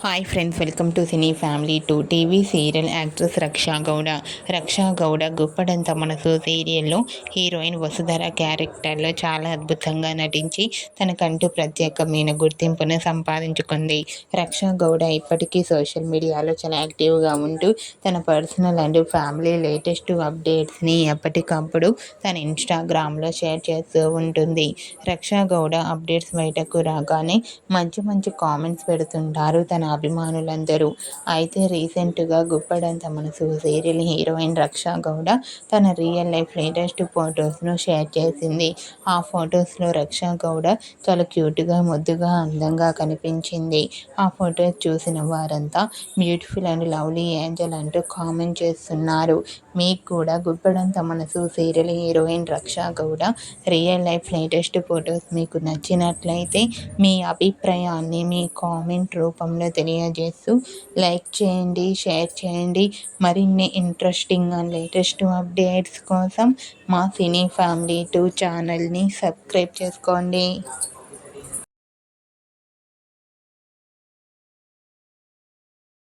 Hi friends, welcome to cine family two. TV serial actress Raksha Gowda Guppedantha Manasu సీరియల్లో heroine Vasudhara క్యారెక్టర్లో చాలా అద్భుతంగా నటించి తనకంటూ ప్రత్యేకమైన గుర్తింపును సంపాదించుకుంది. రక్షా గౌడ ఇప్పటికీ సోషల్ మీడియాలో చాలా యాక్టివ్గా ఉంటూ తన పర్సనల్ అండ్ ఫ్యామిలీ లేటెస్ట్ అప్డేట్స్ని ఎప్పటికప్పుడు తన ఇన్స్టాగ్రామ్లో షేర్ చేస్తూ ఉంటుంది. రక్షా గౌడ అప్డేట్స్ బయటకు రాగానే మంచి మంచి కామెంట్స్ పెడుతుంటారు తన అభిమానులందరూ. అయితే రీసెంట్గా గుప్పడంత మనసు సీరియల్ హీరోయిన్ రక్షా గౌడ తన రియల్ లైఫ్ లేటెస్ట్ ఫొటోస్ను షేర్ చేసింది. ఆ ఫొటోస్లో రక్షా గౌడ చాలా క్యూట్గా, ముద్దుగా, అందంగా కనిపించింది. ఆ ఫొటోస్ చూసిన వారంతా బ్యూటిఫుల్ అండ్ లవ్లీ ఏంజల్ అంటూ కామెంట్ చేస్తున్నారు. మీకు కూడా Guppedantha Manasu serial heroine Raksha Gowda real life latest photos మీకు నచ్చినట్లయితే మీ అభిప్రాయాన్ని మీ కామెంట్ రూపంలో తెలియజేస్తూ లైక్ చేయండి, షేర్ చేయండి. మరిన్ని ఇంట్రెస్టింగ్ అండ్ లేటెస్ట్ అప్డేట్స్ కోసం మా సినీ ఫ్యామిలీ 2 ఛానల్ని సబ్స్క్రైబ్ చేసుకోండి.